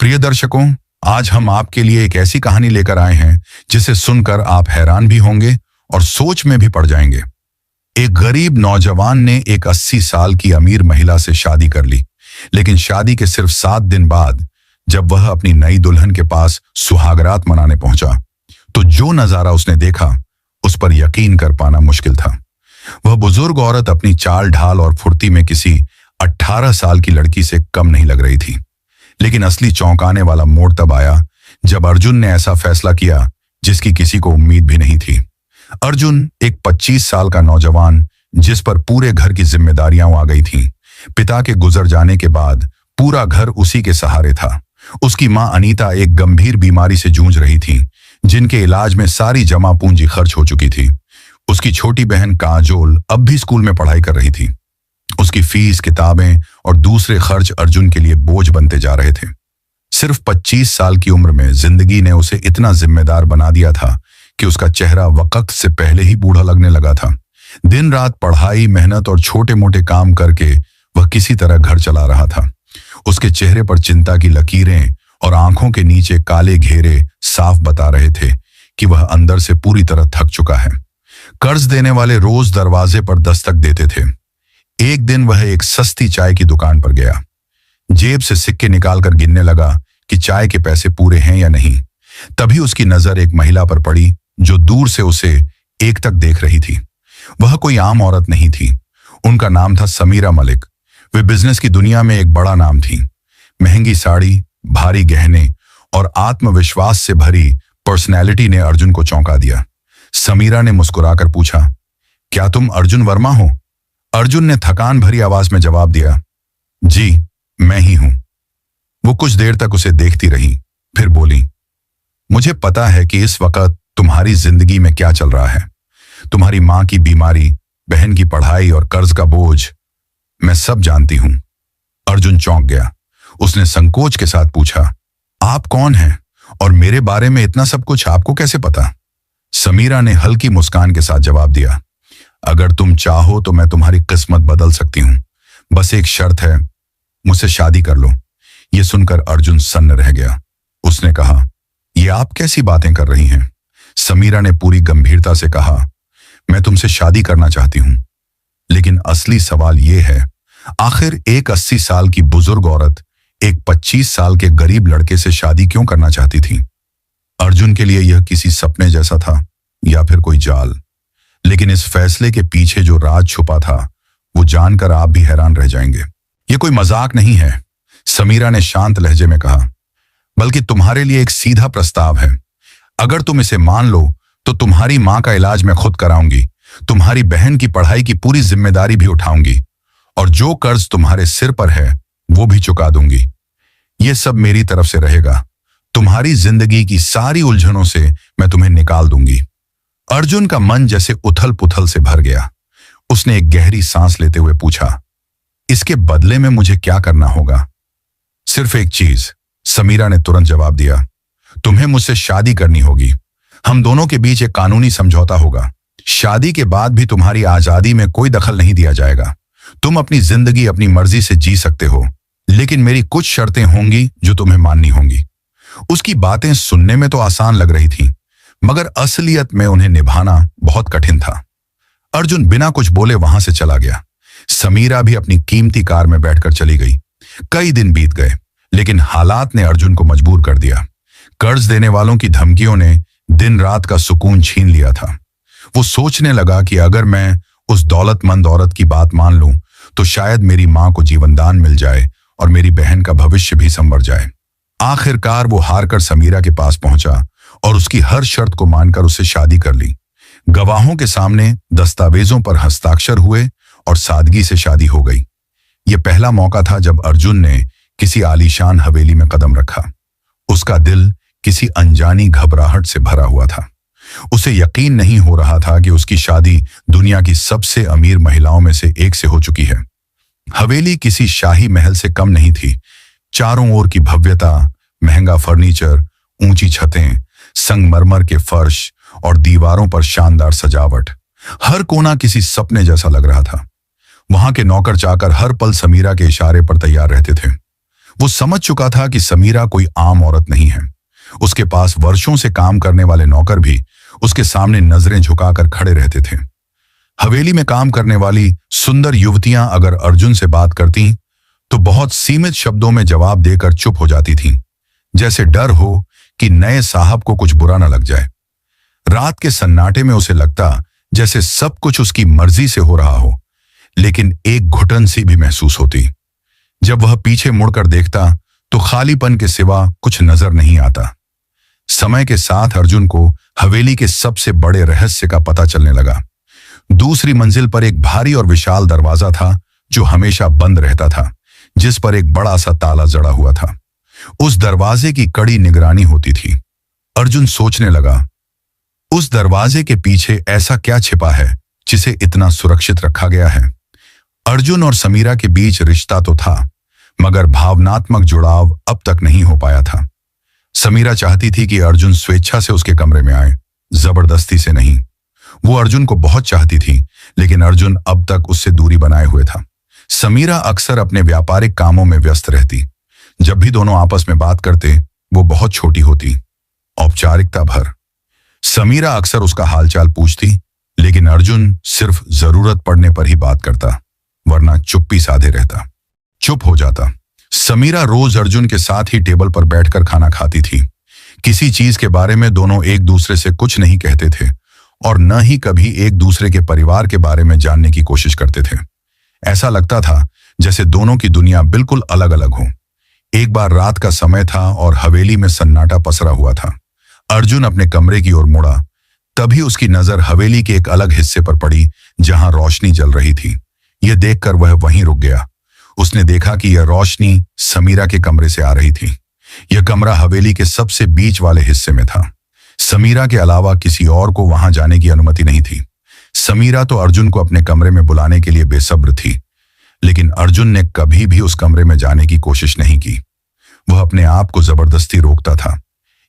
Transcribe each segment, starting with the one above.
प्रिय दर्शकों, आज हम आपके लिए एक ऐसी कहानी लेकर आए हैं जिसे सुनकर आप हैरान भी होंगे और सोच में भी पड़ जाएंगे। एक गरीब नौजवान ने एक 80 साल की अमीर महिला से शादी कर ली, लेकिन शादी के सिर्फ 7 दिन बाद जब वह अपनी नई दुल्हन के पास सुहागरात मनाने पहुंचा, तो जो नजारा उसने देखा उस पर यकीन कर पाना मुश्किल था। वह बुजुर्ग औरत अपनी चाल ढाल और फुर्ती में किसी 18 साल की लड़की से कम नहीं लग रही थी। लेकिन असली चौंकाने वाला मोड़ तब आया जब अर्जुन ने ऐसा फैसला किया जिसकी किसी को उम्मीद भी नहीं थी। अर्जुन एक 25 साल का नौजवान जिस पर पूरे घर की जिम्मेदारियां आ गई थीं। पिता के गुजर जाने के बाद पूरा घर उसी के सहारे था। उसकी मां अनीता एक गंभीर बीमारी से जूझ रही थी, जिनके इलाज में सारी जमा पूंजी खर्च हो चुकी थी। उसकी छोटी बहन काजोल अब भी स्कूल में पढ़ाई कर रही थी। उसकी फीस, किताबें और दूसरे खर्च अर्जुन के लिए बोझ बनते जा रहे थे। सिर्फ 25 साल की उम्र में जिंदगी ने उसे इतना जिम्मेदार बना दिया था कि उसका चेहरा वक्त से पहले ही बूढ़ा लगने लगा था। दिन रात पढ़ाई, मेहनत और छोटे मोटे काम करके वह किसी तरह घर चला रहा था। उसके चेहरे पर चिंता की लकीरें और आंखों के नीचे काले घेरे साफ बता रहे थे कि वह अंदर से पूरी तरह थक चुका है। कर्ज देने वाले रोज दरवाजे पर दस्तक देते थे। एक दिन वह एक सस्ती चाय की दुकान पर गया। जेब से सिक्के निकालकर गिनने लगा कि चाय के पैसे पूरे हैं या नहीं। तभी उसकी नजर एक महिला पर पड़ी जो दूर से उसे एक तक देख रही थी। वह कोई आम औरत नहीं थी। उनका नाम था समीरा मलिक। वे बिजनेस की दुनिया में एक बड़ा नाम थी। महंगी साड़ी, भारी गहने और आत्मविश्वास से भरी पर्सनैलिटी ने अर्जुन को चौंका दिया। समीरा ने मुस्कुराकर पूछा, क्या तुम अर्जुन वर्मा हो? अर्जुन ने थकान भरी आवाज में जवाब दिया, जी मैं ही हूं। वो कुछ देर तक उसे देखती रही, फिर बोली, मुझे पता है कि इस वक्त तुम्हारी जिंदगी में क्या चल रहा है। तुम्हारी मां की बीमारी, बहन की पढ़ाई और कर्ज का बोझ, मैं सब जानती हूं। अर्जुन चौंक गया। उसने संकोच के साथ पूछा, आप कौन हैं और मेरे बारे में इतना सब कुछ आपको कैसे पता? समीरा ने हल्की मुस्कान के साथ जवाब दिया, अगर तुम चाहो तो मैं तुम्हारी किस्मत बदल सकती हूं। बस एक शर्त है, मुझसे शादी कर लो। यह सुनकर अर्जुन सन्न रह गया। उसने कहा, ये आप कैसी बातें कर रही हैं? समीरा ने पूरी गंभीरता से कहा, मैं तुमसे शादी करना चाहती हूं। लेकिन असली सवाल यह है, आखिर एक 80 साल की बुजुर्ग औरत एक 25 साल के गरीब लड़के से शादी क्यों करना चाहती थी? अर्जुन के लिए यह किसी सपने जैसा था या फिर कोई जाल। लेकिन इस फैसले के पीछे जो राज छुपा था, वो जानकर आप भी हैरान रह जाएंगे। ये कोई मजाक नहीं है, समीरा ने शांत लहजे में कहा, बल्कि तुम्हारे लिए एक सीधा प्रस्ताव है। अगर तुम इसे मान लो तो तुम्हारी मां का इलाज मैं खुद कराऊंगी, तुम्हारी बहन की पढ़ाई की पूरी जिम्मेदारी भी उठाऊंगी और जो कर्ज तुम्हारे सिर पर है वो भी चुका दूंगी। ये सब मेरी तरफ से रहेगा। तुम्हारी जिंदगी की सारी उलझनों से मैं तुम्हें निकाल दूंगी। अर्जुन का मन जैसे उथल पुथल से भर गया। उसने एक गहरी सांस लेते हुए पूछा, इसके बदले में मुझे क्या करना होगा? सिर्फ एक चीज, समीरा ने तुरंत जवाब दिया, तुम्हें मुझसे शादी करनी होगी। हम दोनों के बीच एक कानूनी समझौता होगा। शादी के बाद भी तुम्हारी आजादी में कोई दखल नहीं दिया जाएगा। तुम अपनी जिंदगी अपनी मर्जी से जी सकते हो, लेकिन मेरी कुछ शर्तें होंगी जो तुम्हें माननी होंगी। उसकी बातें सुनने में तो आसान लग रही थीं, मगर असलियत में उन्हें निभाना बहुत कठिन था। अर्जुन बिना कुछ बोले वहां से चला गया। समीरा भी अपनी कीमती कार में बैठकर चली गई। कई दिन बीत गए, लेकिन हालात ने अर्जुन को मजबूर कर दिया। कर्ज देने वालों की धमकियों ने दिन रात का सुकून छीन लिया था। वो सोचने लगा कि अगर मैं उस दौलतमंद औरत की बात मान लूं तो शायद मेरी मां को जीवनदान मिल जाए और मेरी बहन का भविष्य भी संवर जाए। आखिरकार वो हारकर समीरा के पास पहुंचा और उसकी हर शर्त को मानकर उससे शादी कर ली। गवाहों के सामने दस्तावेजों पर हस्ताक्षर हुए और सादगी से शादी हो गई। यह पहला मौका था जब अर्जुन ने किसी आलीशान हवेली में कदम रखा। उसका दिल किसी अनजानी घबराहट से भरा हुआ था। उसे यकीन नहीं हो रहा था कि उसकी शादी दुनिया की सबसे अमीर महिलाओं में से एक से हो चुकी है। हवेली किसी शाही महल से कम नहीं थी। चारों ओर की भव्यता, महंगा फर्नीचर, ऊंची छतें, संगमरमर के फर्श और दीवारों पर शानदार सजावट, हर कोना किसी सपने जैसा लग रहा था। वहां के नौकर चाकर हर पल समीरा के इशारे पर तैयार रहते थे। वो समझ चुका था कि समीरा कोई आम औरत नहीं है। उसके पास वर्षों से काम करने वाले नौकर भी उसके सामने नजरें झुकाकर खड़े रहते थे। हवेली में काम करने वाली सुंदर युवतियां अगर अर्जुन से बात करती तो बहुत सीमित शब्दों में जवाब देकर चुप हो जाती थीं, जैसे डर हो कि नए साहब को कुछ बुरा न लग जाए। रात के सन्नाटे में उसे लगता जैसे सब कुछ उसकी मर्जी से हो रहा हो, लेकिन एक घुटन सी भी महसूस होती। जब वह पीछे मुड़कर देखता तो खालीपन के सिवा कुछ नजर नहीं आता। समय के साथ अर्जुन को हवेली के सबसे बड़े रहस्य का पता चलने लगा। दूसरी मंजिल पर एक भारी और विशाल दरवाजा था जो हमेशा बंद रहता था, जिस पर एक बड़ा सा ताला जड़ा हुआ था। उस दरवाजे की कड़ी निगरानी होती थी। अर्जुन सोचने लगा, उस दरवाजे के पीछे ऐसा क्या छिपा है जिसे इतना सुरक्षित रखा गया है। अर्जुन और समीरा के बीच रिश्ता तो था, मगर भावनात्मक जुड़ाव अब तक नहीं हो पाया था। समीरा चाहती थी कि अर्जुन स्वेच्छा से उसके कमरे में आए, जबरदस्ती से नहीं। वो अर्जुन को बहुत चाहती थी, लेकिन अर्जुन अब तक उससे दूरी बनाए हुए था। समीरा अक्सर अपने व्यापारिक कामों में व्यस्त रहती। जब भी दोनों आपस में बात करते वो बहुत छोटी होती, औपचारिकता भर। समीरा अक्सर उसका हालचाल पूछती, लेकिन अर्जुन सिर्फ जरूरत पड़ने पर ही बात करता, वरना चुप्पी साधे रहता, चुप हो जाता। समीरा रोज अर्जुन के साथ ही टेबल पर बैठकर खाना खाती थी। किसी चीज के बारे में दोनों एक दूसरे से कुछ नहीं कहते थे और न ही कभी एक दूसरे के परिवार के बारे में जानने की कोशिश करते थे। ऐसा लगता था जैसे दोनों की दुनिया बिल्कुल अलग अलग हो। एक बार रात का समय था और हवेली में सन्नाटा पसरा हुआ था। अर्जुन अपने कमरे की ओर मुड़ा, तभी उसकी नजर हवेली के एक अलग हिस्से पर पड़ी जहां रोशनी जल रही थी। यह देखकर वह वहीं रुक गया। उसने देखा कि यह रोशनी समीरा के कमरे से आ रही थी। यह कमरा हवेली के सबसे बीच वाले हिस्से में था। समीरा के अलावा किसी और को वहां जाने की अनुमति नहीं थी। समीरा तो अर्जुन को अपने कमरे में बुलाने के लिए बेसब्र थी, लेकिन अर्जुन ने कभी भी उस कमरे में जाने की कोशिश नहीं की। वह अपने आप को जबरदस्ती रोकता था।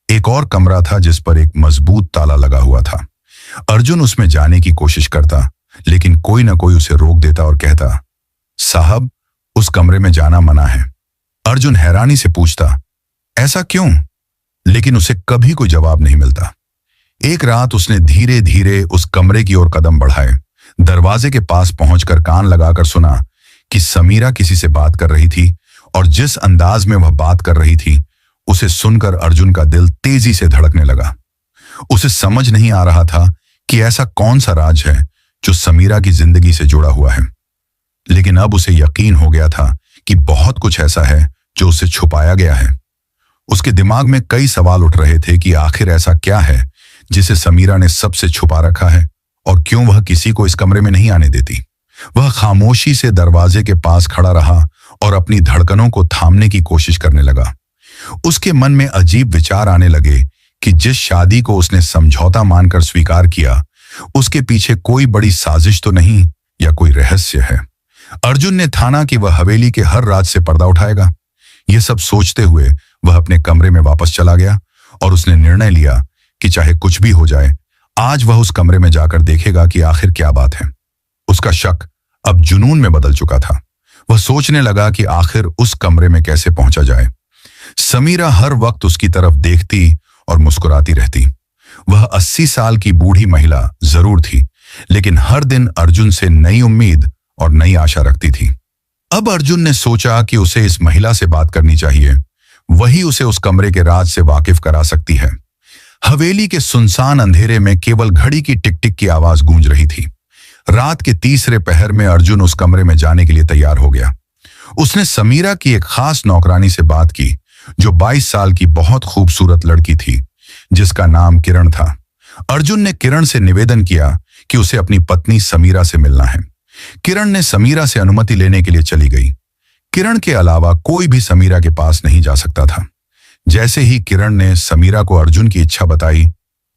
एक और कमरा था जिस पर एक मजबूत ताला लगा हुआ था। अर्जुन उसमें जाने की कोशिश करता, लेकिन कोई न कोई उसे रोक देता और कहता, साहब, उस कमरे में जाना मना है। अर्जुन हैरानी से पूछता, ऐसा क्यों? लेकिन उसे कभी कोई जवाब नहीं मिलता। एक रात उसने धीरे धीरे उस कमरे की ओर कदम बढ़ाए। दरवाजे के पास पहुंचकर कान लगाकर सुना कि समीरा किसी से बात कर रही थी, और जिस अंदाज में वह बात कर रही थी उसे सुनकर अर्जुन का दिल तेजी से धड़कने लगा। उसे समझ नहीं आ रहा था कि ऐसा कौन सा राज है जो समीरा की जिंदगी से जुड़ा हुआ है, लेकिन अब उसे यकीन हो गया था कि बहुत कुछ ऐसा है जो उसे छुपाया गया है। उसके दिमाग में कई सवाल उठ रहे थे कि आखिर ऐसा क्या है जिसे समीरा ने सबसे छुपा रखा है, और क्यों वह किसी को इस कमरे में नहीं आने देती। वह खामोशी से दरवाजे के पास खड़ा रहा और अपनी धड़कनों को थामने की कोशिश करने लगा। उसके मन में अजीब विचार आने लगे कि जिस शादी को उसने समझौता मानकर स्वीकार किया, उसके पीछे कोई बड़ी साजिश तो नहीं या कोई रहस्य है। अर्जुन ने ठाना कि वह हवेली के हर राज से पर्दा उठाएगा। यह सब सोचते हुए वह अपने कमरे में वापस चला गया और उसने निर्णय लिया कि चाहे कुछ भी हो जाए, आज वह उस कमरे में जाकर देखेगा कि आखिर क्या बात है। उसका शक अब जुनून में बदल चुका था। वह सोचने लगा कि आखिर उस कमरे में कैसे पहुंचा जाए। समीरा हर वक्त उसकी तरफ देखती और मुस्कुराती रहती। वह 80 साल की बूढ़ी महिला जरूर थी, लेकिन हर दिन अर्जुन से नई उम्मीद और नई आशा रखती थी। अब अर्जुन ने सोचा कि उसे इस महिला से बात करनी चाहिए। वही उसे उस कमरे के राज से वाकिफ करा सकती है। हवेली के सुनसान अंधेरे में केवल घड़ी की टिक टिक की आवाज गूंज रही थी। रात के तीसरे पहर में अर्जुन उस कमरे में जाने के लिए तैयार हो गया। उसने समीरा की एक खास नौकरानी से बात की, जो 22 साल की बहुत खूबसूरत लड़की थी, जिसका नाम किरण था। अर्जुन ने किरण से निवेदन किया कि उसे अपनी पत्नी समीरा से मिलना है। किरण ने समीरा से अनुमति लेने के लिए चली गई। किरण के अलावा कोई भी समीरा के पास नहीं जा सकता था। जैसे ही किरण ने समीरा को अर्जुन की इच्छा बताई,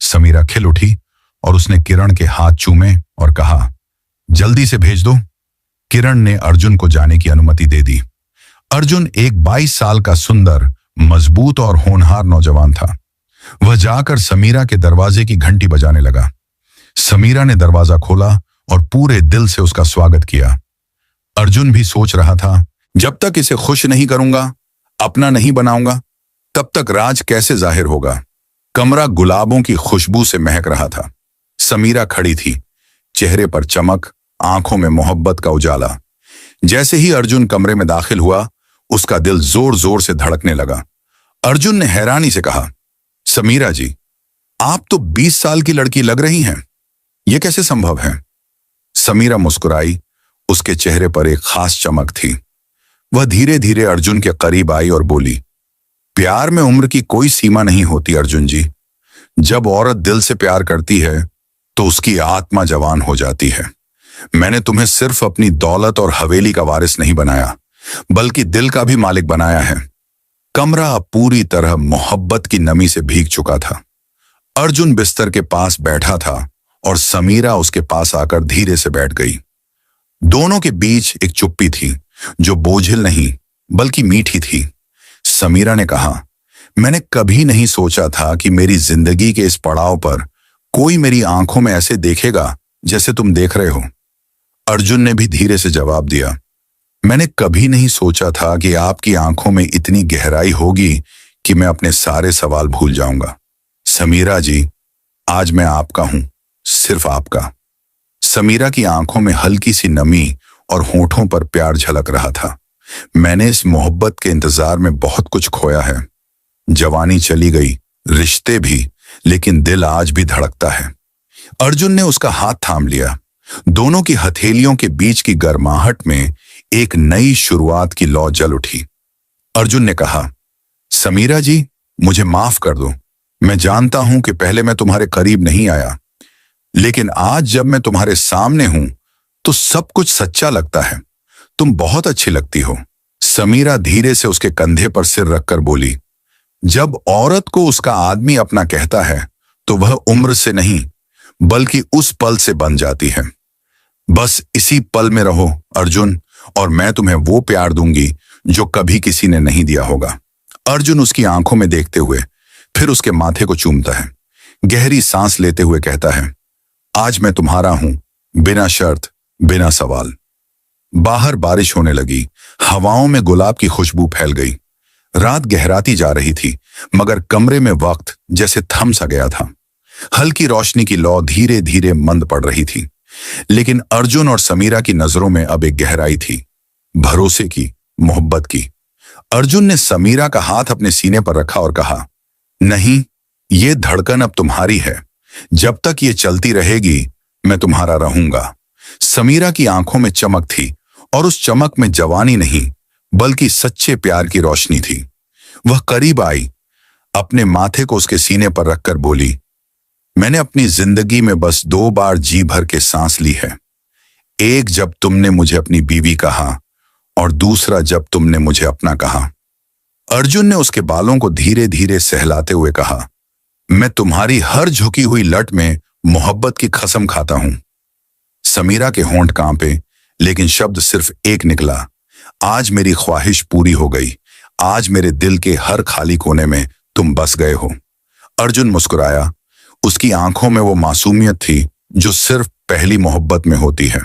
समीरा खिल उठी और उसने किरण के हाथ चूमे और कहा, जल्दी से भेज दो। किरण ने अर्जुन को जाने की अनुमति दे दी। अर्जुन एक 22 साल का सुंदर, मजबूत और होनहार नौजवान था। वह जाकर समीरा के दरवाजे की घंटी बजाने लगा। समीरा ने दरवाजा खोला और पूरे दिल से उसका स्वागत किया। अर्जुन भी सोच रहा था, जब तक इसे खुश नहीं करूंगा अपना नहीं बनाऊंगा तब तक राज कैसे जाहिर होगा। कमरा गुलाबों की खुशबू से महक रहा था। समीरा खड़ी थी, चेहरे पर चमक, आंखों में मोहब्बत का उजाला। जैसे ही अर्जुन कमरे में दाखिल हुआ, उसका दिल जोर जोर से धड़कने लगा। अर्जुन ने हैरानी से कहा, समीरा जी, आप तो 20 साल की लड़की लग रही हैं। यह कैसे संभव है? समीरा मुस्कुराई। उसके चेहरे पर एक खास चमक थी। वह धीरे धीरे अर्जुन के करीब आई और बोली, प्यार में उम्र की कोई सीमा नहीं होती अर्जुन जी। जब औरत दिल से प्यार करती है तो उसकी आत्मा जवान हो जाती है। मैंने तुम्हें सिर्फ अपनी दौलत और हवेली का वारिस नहीं बनाया, बल्कि दिल का भी मालिक बनाया है। कमरा अब पूरी तरह मोहब्बत की नमी से भीग चुका था। अर्जुन बिस्तर के पास बैठा था और समीरा उसके पास आकर धीरे से बैठ गई। दोनों के बीच एक चुप्पी थी जो बोझिल नहीं बल्कि मीठी थी। समीरा ने कहा, मैंने कभी नहीं सोचा था कि मेरी जिंदगी के इस पड़ाव पर कोई मेरी आंखों में ऐसे देखेगा जैसे तुम देख रहे हो। अर्जुन ने भी धीरे से जवाब दिया, मैंने कभी नहीं सोचा था कि आपकी आंखों में इतनी गहराई होगी कि मैं अपने सारे सवाल भूल जाऊंगा। समीरा जी, आज मैं आपका हूं, सिर्फ आपका। समीरा की आंखों में हल्की सी नमी और होठों पर प्यार झलक रहा था। मैंने इस मोहब्बत के इंतजार में बहुत कुछ खोया है। जवानी चली गई, रिश्ते भी, लेकिन दिल आज भी धड़कता है। अर्जुन ने उसका हाथ थाम लिया। दोनों की हथेलियों के बीच की गर्माहट में एक नई शुरुआत की लौ जल उठी। अर्जुन ने कहा, समीरा जी, मुझे माफ कर दो। मैं जानता हूं कि पहले मैं तुम्हारे करीब नहीं आया, लेकिन आज जब मैं तुम्हारे सामने हूं तो सब कुछ सच्चा लगता है। तुम बहुत अच्छी लगती हो। समीरा धीरे से उसके कंधे पर सिर रखकर बोली, जब औरत को उसका आदमी अपना कहता है तो वह उम्र से नहीं बल्कि उस पल से बन जाती है। बस इसी पल में रहो अर्जुन, और मैं तुम्हें वो प्यार दूंगी जो कभी किसी ने नहीं दिया होगा। अर्जुन उसकी आंखों में देखते हुए फिर उसके माथे को चूमता है। गहरी सांस लेते हुए कहता है, आज मैं तुम्हारा हूं, बिना शर्त, बिना सवाल। बाहर बारिश होने लगी। हवाओं में गुलाब की खुशबू फैल गई। रात गहराती जा रही थी, मगर कमरे में वक्त जैसे थम सा गया था। हल्की रोशनी की लौ धीरे धीरे मंद पड़ रही थी, लेकिन अर्जुन और समीरा की नजरों में अब एक गहराई थी, भरोसे की, मोहब्बत की। अर्जुन ने समीरा का हाथ अपने सीने पर रखा और कहा, नहीं, ये धड़कन अब तुम्हारी है। जब तक ये चलती रहेगी मैं तुम्हारा रहूंगा। समीरा की आंखों में चमक थी, और उस चमक में जवानी नहीं बल्कि सच्चे प्यार की रोशनी थी। वह करीब आई, अपने माथे को उसके सीने पर रखकर बोली, मैंने अपनी जिंदगी में बस 2 बार जी भर के सांस ली है। एक जब तुमने मुझे अपनी बीवी कहा, और दूसरा जब तुमने मुझे अपना कहा। अर्जुन ने उसके बालों को धीरे धीरे सहलाते हुए कहा, मैं तुम्हारी हर झुकी हुई लट में मोहब्बत की कसम खाता हूं। समीरा के होंठ कांपे, लेकिन शब्द सिर्फ एक निकला, आज मेरी ख्वाहिश पूरी हो गई। आज मेरे दिल के हर खाली कोने में तुम बस गए हो। अर्जुन मुस्कुराया। उसकी आंखों में वो मासूमियत थी जो सिर्फ पहली मोहब्बत में होती है।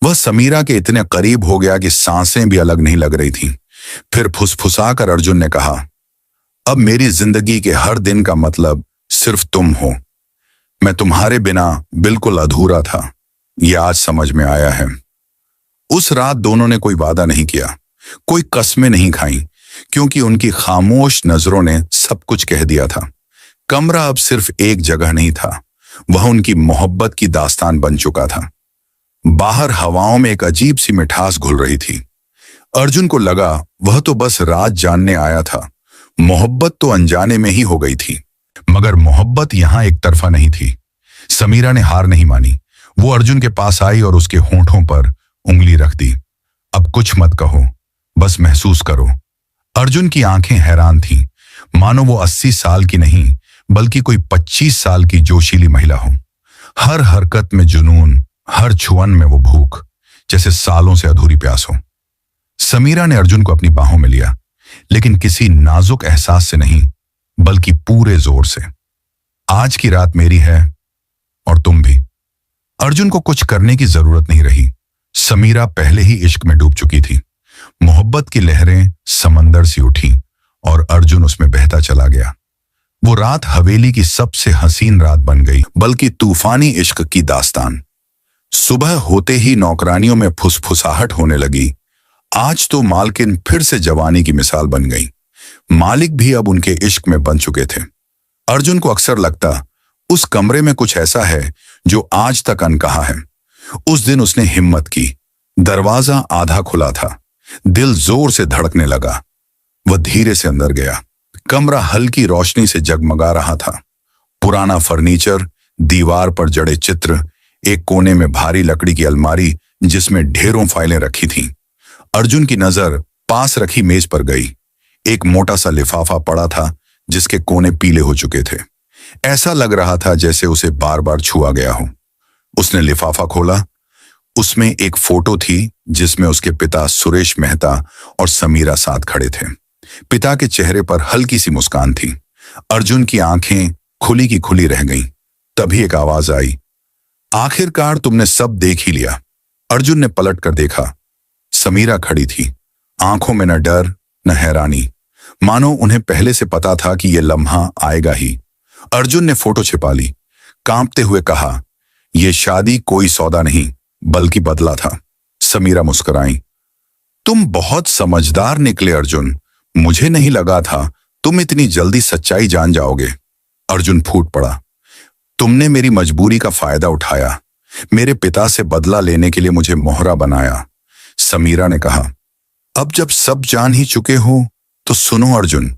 वह समीरा के इतने करीब हो गया कि सांसें भी अलग नहीं लग रही थीं। फिर फुसफुसाकर अर्जुन ने कहा, अब मेरी जिंदगी के हर दिन का मतलब सिर्फ तुम हो। मैं तुम्हारे बिना बिल्कुल अधूरा था, यह आज समझ में आया है। उस रात दोनों ने कोई वादा नहीं किया, कोई कस्में नहीं खाई, क्योंकि उनकी खामोश नजरों ने सब कुछ कह दिया था। कमरा अब सिर्फ एक जगह नहीं था, वह उनकी मोहब्बत की दास्तान बन चुका था। बाहर हवाओं में एक अजीब सी मिठास घुल रही थी। अर्जुन को लगा वह तो बस राज जानने आया था, मोहब्बत तो अनजाने में ही हो गई थी। मगर मोहब्बत यहां एक तरफा नहीं थी। समीरा ने हार नहीं मानी। वो अर्जुन के पास आई और उसके होंठों पर उंगली रख दी। अब कुछ मत कहो, बस महसूस करो। अर्जुन की आंखें हैरान थीं, मानो वो 80 साल की नहीं बल्कि कोई 25 साल की जोशीली महिला हो। हर हरकत में जुनून, हर छुअन में वो भूख, जैसे सालों से अधूरी प्यास हो। समीरा ने अर्जुन को अपनी बाहों में लिया, लेकिन किसी नाजुक एहसास से नहीं बल्कि पूरे जोर से। आज की रात मेरी है और तुम भी। अर्जुन को कुछ करने की जरूरत नहीं रही। समीरा पहले ही इश्क में डूब चुकी थी। मोहब्बत की लहरें समंदर सी उठी और अर्जुन उसमें बहता चला गया। वो रात हवेली की सबसे हसीन रात बन गई, बल्कि तूफानी इश्क की दास्तान। सुबह होते ही नौकरानियों में फुसफुसाहट होने लगी। आज तो मालकिन फिर से जवानी की मिसाल बन गई। मालिक भी अब उनके इश्क में बन चुके थे। अर्जुन को अक्सर लगता, उस कमरे में कुछ ऐसा है जो आज तक अनकहा है। उस दिन उसने हिम्मत की। दरवाजा आधा खुला था। दिल जोर से धड़कने लगा। वह धीरे से अंदर गया। कमरा हल्की रोशनी से जगमगा रहा था। पुराना फर्नीचर, दीवार पर जड़े चित्र, एक कोने में भारी लकड़ी की अलमारी जिसमें ढेरों फाइलें रखी थीं। अर्जुन की नजर पास रखी मेज पर गई। एक मोटा सा लिफाफा पड़ा था जिसके कोने पीले हो चुके थे। ऐसा लग रहा था जैसे उसे बार बार छुआ गया हो। उसने लिफाफा खोला। उसमें एक फोटो थी जिसमें उसके पिता सुरेश मेहता और समीरा साथ खड़े थे। पिता के चेहरे पर हल्की सी मुस्कान थी। अर्जुन की आंखें खुली की खुली रह गईं। तभी एक आवाज आई, आखिरकार तुमने सब देख ही लिया। अर्जुन ने पलट कर देखा। समीरा खड़ी थी, आंखों में न डर न हैरानी, मानो उन्हें पहले से पता था कि यह लम्हा आएगा ही। अर्जुन ने फोटो छिपा ली, कांपते हुए कहा, यह शादी कोई सौदा नहीं बल्कि बदला था। समीरा मुस्कुराई। तुम बहुत समझदार निकले अर्जुन। मुझे नहीं लगा था तुम इतनी जल्दी सच्चाई जान जाओगे। अर्जुन फूट पड़ा। तुमने मेरी मजबूरी का फायदा उठाया। मेरे पिता से बदला लेने के लिए मुझे मोहरा बनाया। समीरा ने कहा, अब जब सब जान ही चुके हो तो सुनो अर्जुन,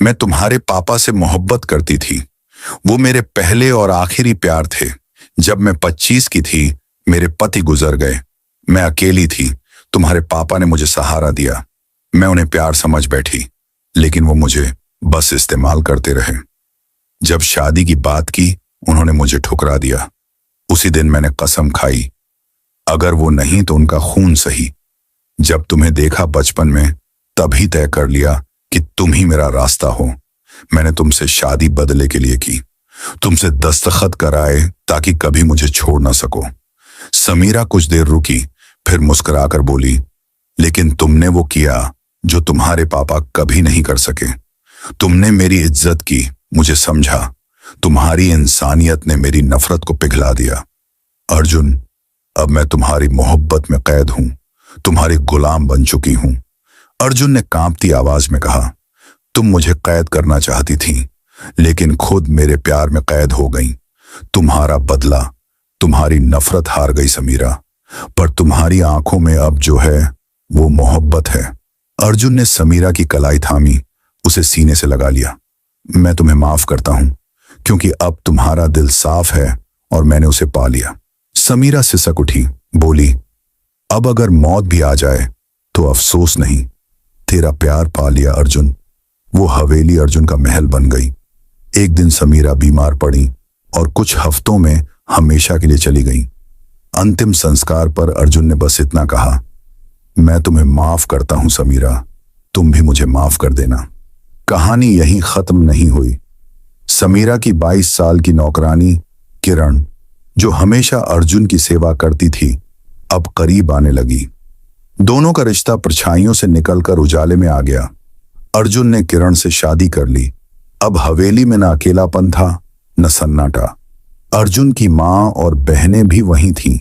मैं तुम्हारे पापा से मोहब्बत करती थी। वो मेरे पहले और आखिरी प्यार थे। जब मैं 25 की थी मेरे पति गुजर गए। मैं अकेली थी। तुम्हारे पापा ने मुझे सहारा दिया। मैं उन्हें प्यार समझ बैठी, लेकिन वो मुझे बस इस्तेमाल करते रहे। जब शादी की बात की उन्होंने मुझे ठुकरा दिया। उसी दिन मैंने कसम खाई, अगर वो नहीं तो उनका खून सही। जब तुम्हें देखा बचपन में तभी तय कर लिया कि तुम ही मेरा रास्ता हो। मैंने तुमसे शादी बदले के लिए की, तुमसे दस्तखत कराए ताकि कभी मुझे छोड़ ना सको। समीरा कुछ देर रुकी, फिर मुस्कुराकर बोली, लेकिन तुमने वो किया जो तुम्हारे पापा कभी नहीं कर सके। तुमने मेरी इज्जत की, मुझे समझा। तुम्हारी इंसानियत ने मेरी नफरत को पिघला दिया। अर्जुन, अब मैं तुम्हारी मोहब्बत में कैद हूं, तुम्हारी गुलाम बन चुकी हूं। अर्जुन ने कांपती आवाज में कहा, तुम मुझे कैद करना चाहती थी, लेकिन खुद मेरे प्यार में कैद हो गई। तुम्हारा बदला, तुम्हारी नफरत हार गई समीरा, पर तुम्हारी आंखों में अब जो है वो मोहब्बत है। अर्जुन ने समीरा की कलाई थामी, उसे सीने से लगा लिया। मैं तुम्हें माफ करता हूं, क्योंकि अब तुम्हारा दिल साफ है और मैंने उसे पा लिया। समीरा सिसक उठी, बोली, अब अगर मौत भी आ जाए तो अफसोस नहीं, तेरा प्यार पा लिया अर्जुन। वो हवेली अर्जुन का महल बन गई। एक दिन समीरा बीमार पड़ी और कुछ हफ्तों में हमेशा के लिए चली गई। अंतिम संस्कार पर अर्जुन ने बस इतना कहा, मैं तुम्हें माफ करता हूं समीरा, तुम भी मुझे माफ कर देना। कहानी यहीं खत्म नहीं हुई। समीरा की 22 साल की नौकरानी किरण, जो हमेशा अर्जुन की सेवा करती थी, अब करीब आने लगी। दोनों का रिश्ता परछाइयों से निकलकर उजाले में आ गया। अर्जुन ने किरण से शादी कर ली। अब हवेली में न अकेलापन था न सन्नाटा। अर्जुन की मां और बहनें भी वहीं थीं।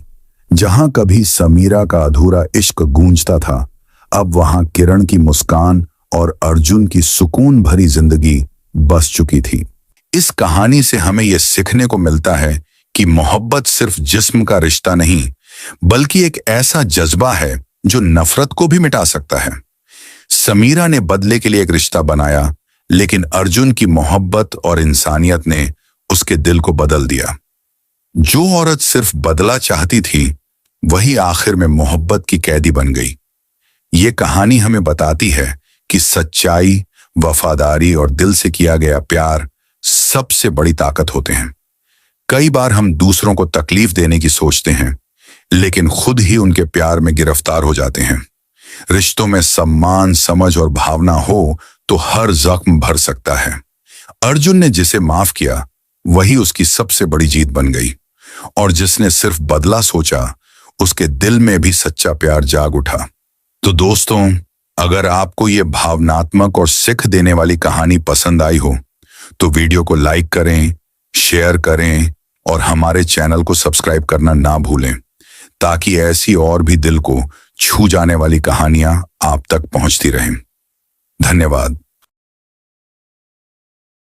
जहां कभी समीरा का अधूरा इश्क गूंजता था, अब वहां किरण की मुस्कान और अर्जुन की सुकून भरी जिंदगी बस चुकी थी। इस कहानी से हमें यह सीखने को मिलता है कि मोहब्बत सिर्फ जिस्म का रिश्ता नहीं, बल्कि एक ऐसा जज्बा है जो नफरत को भी मिटा सकता है। समीरा ने बदले के लिए एक रिश्ता बनाया, लेकिन अर्जुन की मोहब्बत और इंसानियत ने उसके दिल को बदल दिया। जो औरत सिर्फ बदला चाहती थी, वही आखिर में मोहब्बत की कैदी बन गई। ये कहानी हमें बताती है कि सच्चाई, वफादारी और दिल से किया गया प्यार सबसे बड़ी ताकत होते हैं। कई बार हम दूसरों को तकलीफ देने की सोचते हैं, लेकिन खुद ही उनके प्यार में गिरफ्तार हो जाते हैं। रिश्तों में सम्मान, समझ और भावना हो तो हर जख्म भर सकता है। अर्जुन ने जिसे माफ किया, वही उसकी सबसे बड़ी जीत बन गई, और जिसने सिर्फ बदला सोचा, उसके दिल में भी सच्चा प्यार जाग उठा। तो दोस्तों, अगर आपको ये भावनात्मक और सीख देने वाली कहानी पसंद आई हो तो वीडियो को लाइक करें, शेयर करें और हमारे चैनल को सब्सक्राइब करना ना भूलें, ताकि ऐसी और भी दिल को छू जाने वाली कहानियां आप तक पहुंचती रहें। धन्यवाद।